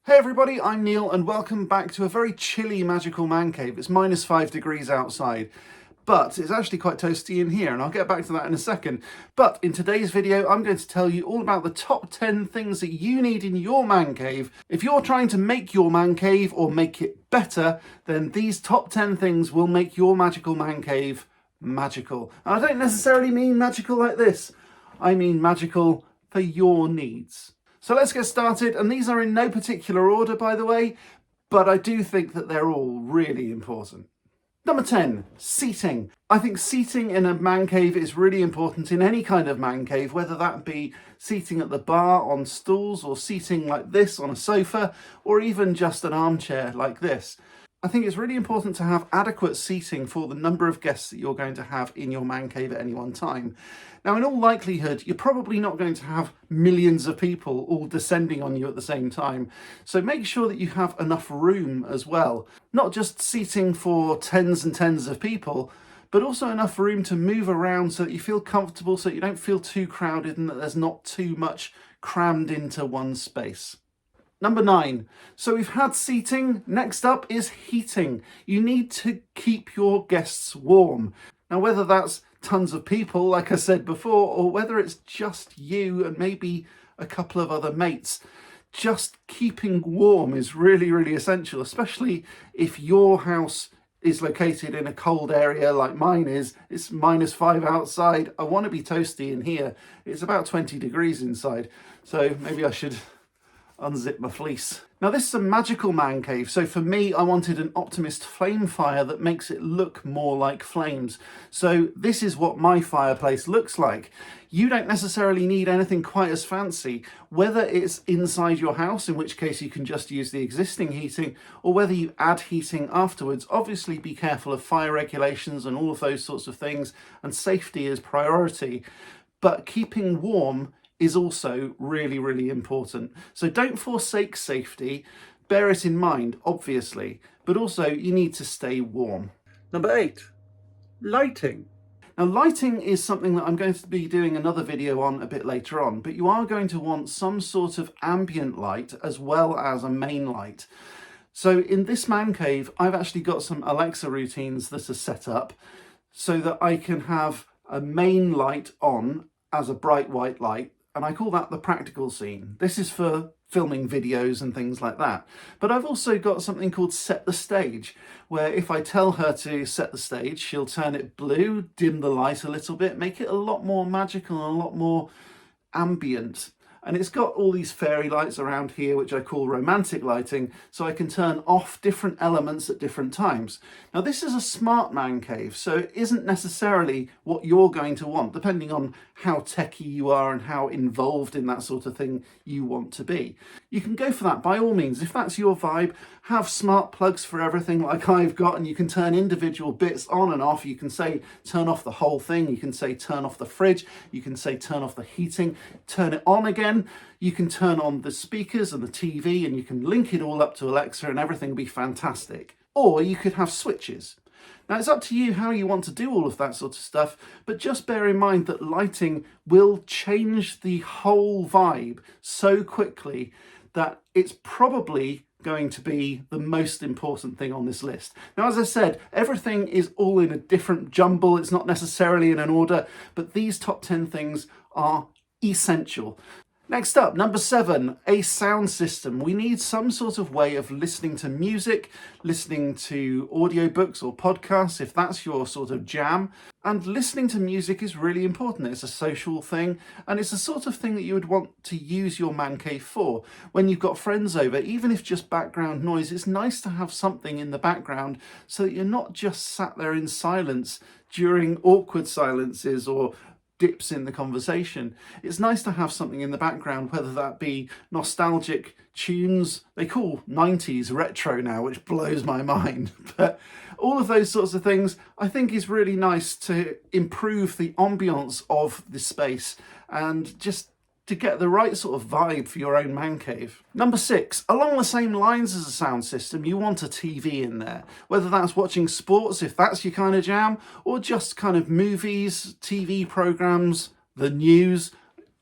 Hey everybody, I'm Neil and welcome back to a very chilly magical man cave. It's -5 degrees outside, but it's actually quite toasty in here and I'll get back to that in a second. But in today's video, I'm going to tell you all about the top 10 things that you need in your man cave. If you're trying to make your man cave or make it better, then these top 10 things will make your magical man cave magical. And I don't necessarily mean magical like this. I mean magical for your needs. So let's get started, and these are in no particular order, by the way, but I do think that they're all really important. Number 10, seating. I think seating in a man cave is really important in any kind of man cave, whether that be seating at the bar on stools or seating like this on a sofa, or even just an armchair like this. I think it's really important to have adequate seating for the number of guests that you're going to have in your man cave at any one time. Now, in all likelihood, you're probably not going to have millions of people all descending on you at the same time. So make sure that you have enough room as well. Not just seating for tens and tens of people, but also enough room to move around so that you feel comfortable, so that you don't feel too crowded and that there's not too much crammed into one space. Number 9, so we've had seating, next up is heating. You need to keep your guests warm. Now, whether that's tons of people, like I said before, or whether it's just you and maybe a couple of other mates, just keeping warm is really, really essential, especially if your house is located in a cold area like mine is. It's -5 outside. I want to be toasty in here. It's about 20 degrees inside, so maybe I should unzip my fleece. Now, this is a magical man cave, so for me I wanted an optimist flame fire that makes it look more like flames. So this is what my fireplace looks like. You don't necessarily need anything quite as fancy, whether it's inside your house, in which case you can just use the existing heating, or whether you add heating afterwards. Obviously be careful of fire regulations and all of those sorts of things, and safety is priority, but keeping warm is also really, really important. So don't forsake safety, bear it in mind, obviously, but also you need to stay warm. Number 8, lighting. Now, lighting is something that I'm going to be doing another video on a bit later on, but you are going to want some sort of ambient light as well as a main light. So in this man cave, I've actually got some Alexa routines that are set up so that I can have a main light on as a bright white light, and I call that the practical scene. This is for filming videos and things like that. But I've also got something called set the stage, where if I tell her to set the stage, she'll turn it blue, dim the light a little bit, make it a lot more magical and a lot more ambient. And it's got all these fairy lights around here, which I call romantic lighting, so I can turn off different elements at different times. Now, this is a smart man cave, so it isn't necessarily what you're going to want, depending on how techie you are and how involved in that sort of thing you want to be. You can go for that by all means. If that's your vibe, have smart plugs for everything like I've got, and you can turn individual bits on and off. You can say turn off the whole thing, you can say turn off the fridge, you can say turn off the heating, turn it on again. You can turn on the speakers and the TV, and you can link it all up to Alexa and everything will be fantastic. Or you could have switches. Now, it's up to you how you want to do all of that sort of stuff, but just bear in mind that lighting will change the whole vibe so quickly that it's probably going to be the most important thing on this list. Now, as I said, everything is all in a different jumble. It's not necessarily in an order, but these top 10 things are essential. Next up, number 7, a sound system. We need some sort of way of listening to music, listening to audiobooks or podcasts, if that's your sort of jam. And listening to music is really important. It's a social thing, and it's the sort of thing that you would want to use your man cave for. When you've got friends over, even if just background noise, it's nice to have something in the background so that you're not just sat there in silence during awkward silences or dips in the conversation. It's nice to have something in the background, whether that be nostalgic tunes. They call 90s retro now, which blows my mind. But all of those sorts of things I think is really nice to improve the ambience of the space and just to get the right sort of vibe for your own man cave. Number 6, along the same lines as a sound system, you want a TV in there. Whether that's watching sports, if that's your kind of jam, or just kind of movies, TV programs, the news.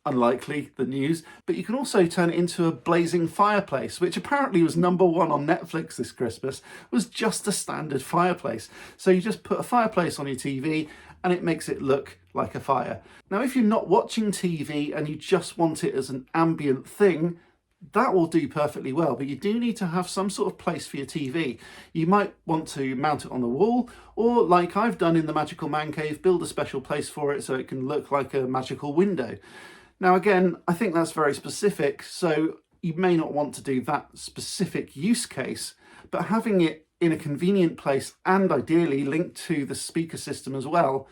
unlikely, the news, but you can also turn it into a blazing fireplace, which apparently was #1 on Netflix this Christmas, was just a standard fireplace. So you just put a fireplace on your TV and it makes it look like a fire. Now, if you're not watching TV and you just want it as an ambient thing, that will do perfectly well, but you do need to have some sort of place for your TV. You might want to mount it on the wall, or like I've done in the Magical Man Cave, build a special place for it so it can look like a magical window. Now again, I think that's very specific, so you may not want to do that specific use case, but having it in a convenient place and ideally linked to the speaker system as well,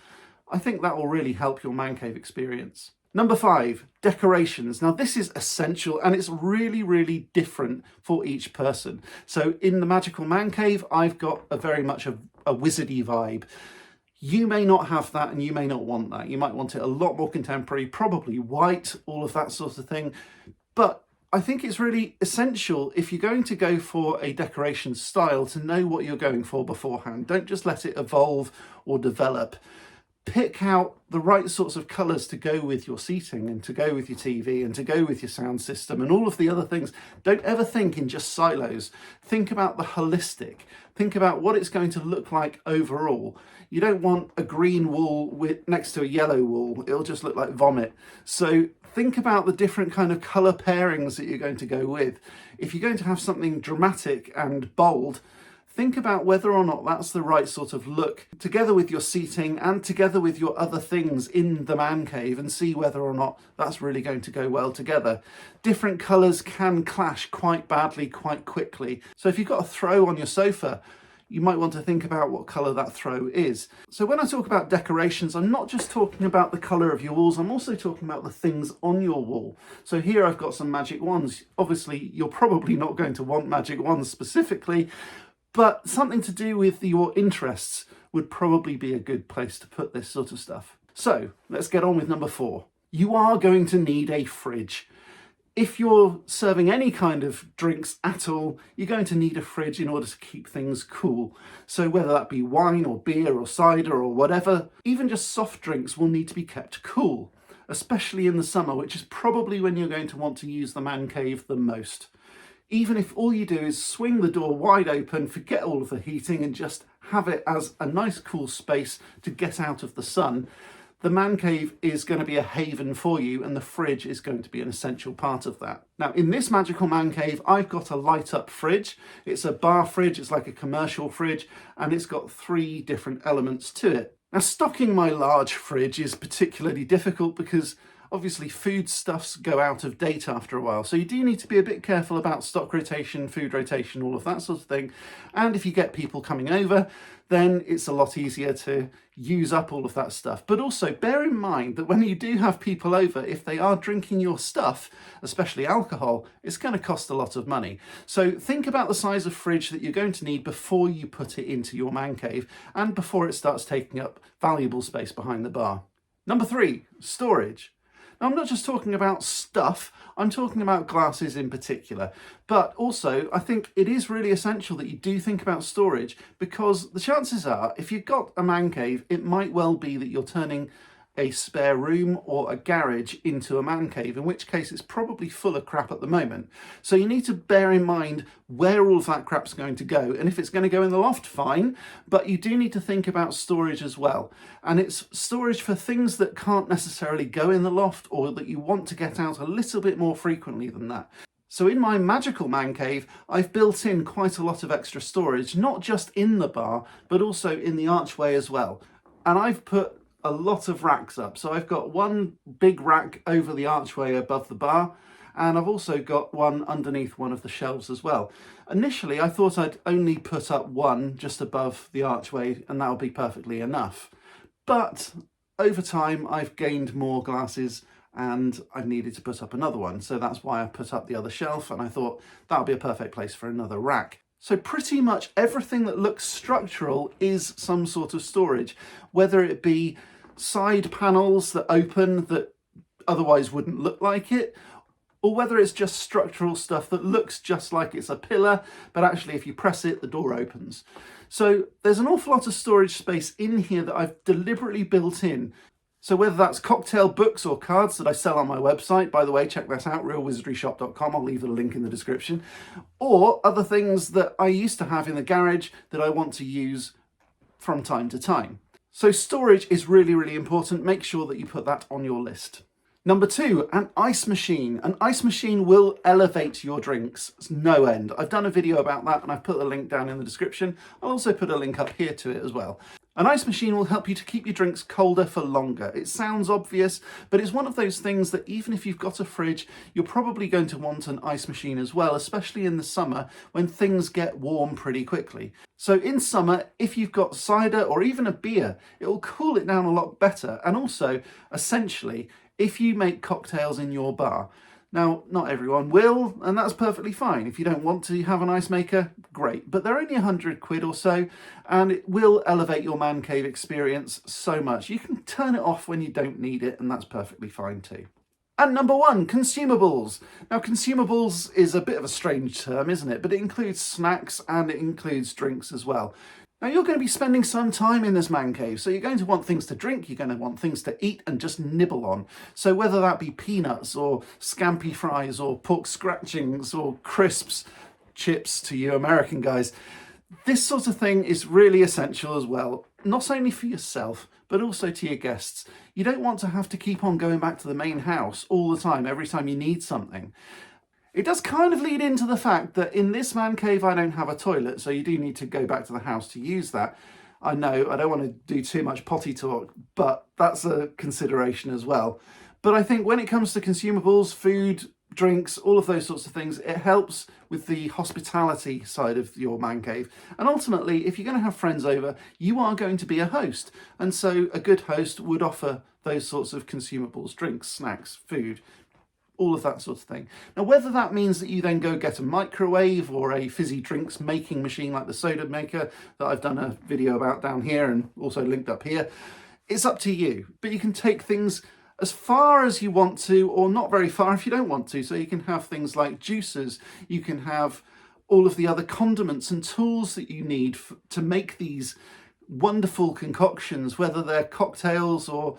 I think that will really help your man cave experience. Number 5, decorations. Now this is essential and it's really, really different for each person. So in the Magical Man Cave, I've got very much a wizardy vibe. You may not have that and you may not want that. You might want it a lot more contemporary, probably white, all of that sort of thing. But I think it's really essential if you're going to go for a decoration style to know what you're going for beforehand. Don't just let it evolve or develop. Pick out the right sorts of colours to go with your seating and to go with your TV and to go with your sound system and all of the other things. Don't ever think in just silos. Think about the holistic. Think about what it's going to look like overall. You don't want a green wall next to a yellow wall. It'll just look like vomit. So think about the different kind of colour pairings that you're going to go with. If you're going to have something dramatic and bold, think about whether or not that's the right sort of look, together with your seating and together with your other things in the man cave, and see whether or not that's really going to go well together. Different colours can clash quite badly, quite quickly. So if you've got a throw on your sofa, you might want to think about what colour that throw is. So when I talk about decorations, I'm not just talking about the colour of your walls, I'm also talking about the things on your wall. So here I've got some magic wands. Obviously, you're probably not going to want magic wands specifically, but something to do with your interests would probably be a good place to put this sort of stuff. So let's get on with number 4. You are going to need a fridge. If you're serving any kind of drinks at all, you're going to need a fridge in order to keep things cool. So whether that be wine or beer or cider or whatever, even just soft drinks will need to be kept cool, especially in the summer, which is probably when you're going to want to use the man cave the most. Even if all you do is swing the door wide open, forget all of the heating and just have it as a nice cool space to get out of the sun, the man cave is going to be a haven for you and the fridge is going to be an essential part of that. Now in this Magical Man Cave, I've got a light up fridge. It's a bar fridge, it's like a commercial fridge, and it's got 3 different elements to it. Now stocking my large fridge is particularly difficult because obviously foodstuffs go out of date after a while, so you do need to be a bit careful about stock rotation, food rotation, all of that sort of thing. And if you get people coming over, then it's a lot easier to use up all of that stuff. But also bear in mind that when you do have people over, if they are drinking your stuff, especially alcohol, it's going to cost a lot of money. So think about the size of fridge that you're going to need before you put it into your man cave and before it starts taking up valuable space behind the bar. Number 3, storage. Now, I'm not just talking about stuff, I'm talking about glasses in particular, but also I think it is really essential that you do think about storage, because the chances are if you've got a man cave, it might well be that you're turning a spare room or a garage into a man cave, in which case it's probably full of crap at the moment. So you need to bear in mind where all of that crap's going to go, and if it's going to go in the loft, fine, but you do need to think about storage as well. And it's storage for things that can't necessarily go in the loft or that you want to get out a little bit more frequently than that. So in my Magical Man Cave, I've built in quite a lot of extra storage, not just in the bar, but also in the archway as well. And I've put a lot of racks up. So I've got one big rack over the archway above the bar, and I've also got one underneath one of the shelves as well. Initially, I thought I'd only put up one just above the archway and that'll be perfectly enough. But over time, I've gained more glasses and I've needed to put up another one. So that's why I put up the other shelf, and I thought that'll be a perfect place for another rack. So pretty much everything that looks structural is some sort of storage, whether it be side panels that open that otherwise wouldn't look like it, or whether it's just structural stuff that looks just like it's a pillar, but actually if you press it, the door opens. So there's an awful lot of storage space in here that I've deliberately built in. So whether that's cocktail books or cards that I sell on my website, by the way, check that out, realwizardryshop.com, I'll leave a link in the description, or other things that I used to have in the garage that I want to use from time to time. So storage is really, really important. Make sure that you put that on your list. Number 2, an ice machine. An ice machine will elevate your drinks. It's no end. I've done a video about that and I've put the link down in the description. I'll also put a link up here to it as well. An ice machine will help you to keep your drinks colder for longer. It sounds obvious, but it's one of those things that even if you've got a fridge, you're probably going to want an ice machine as well, especially in the summer when things get warm pretty quickly. So in summer, if you've got cider or even a beer, it will cool it down a lot better. And also, essentially, if you make cocktails in your bar, now, not everyone will, and that's perfectly fine. If you don't want to have an ice maker, great. But they're only 100 quid or so, and it will elevate your man cave experience so much. You can turn it off when you don't need it, and that's perfectly fine too. And number 1, consumables. Now, consumables is a bit of a strange term, isn't it? But it includes snacks and it includes drinks as well. Now, you're going to be spending some time in this man cave, so you're going to want things to drink, you're going to want things to eat and just nibble on. So whether that be peanuts or scampi fries or pork scratchings or crisps, chips to you American guys, this sort of thing is really essential as well, not only for yourself, but also to your guests. You don't want to have to keep on going back to the main house all the time, every time you need something. It does kind of lead into the fact that in this man cave I don't have a toilet, so you do need to go back to the house to use that. I know, I don't want to do too much potty talk, but that's a consideration as well. But I think when it comes to consumables, food, drinks, all of those sorts of things, it helps with the hospitality side of your man cave. And ultimately, if you're going to have friends over, you are going to be a host. And so a good host would offer those sorts of consumables, drinks, snacks, food, all of that sort of thing. Now, whether that means that you then go get a microwave or a fizzy drinks making machine like the soda maker that I've done a video about down here and also linked up here, it's up to you. But you can take things as far as you want to, or not very far if you don't want to. So you can have things like juicers, you can have all of the other condiments and tools that you need to make these wonderful concoctions, whether they're cocktails or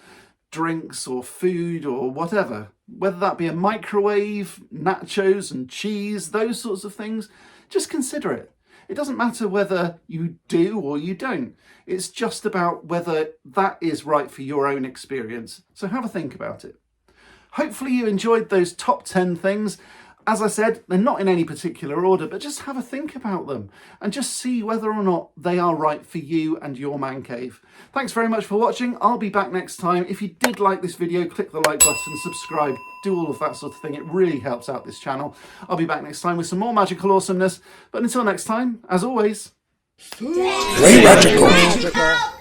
drinks or food or whatever, whether that be a microwave, nachos and cheese, those sorts of things. Just consider it. It doesn't matter whether you do or you don't. It's just about whether that is right for your own experience. So have a think about it. Hopefully you enjoyed those top 10 things. As I said, they're not in any particular order, but just have a think about them and just see whether or not they are right for you and your man cave. Thanks very much for watching. I'll be back next time. If you did like this video, click the like button, subscribe, do all of that sort of thing. It really helps out this channel. I'll be back next time with some more magical awesomeness. But until next time, as always, stay magical.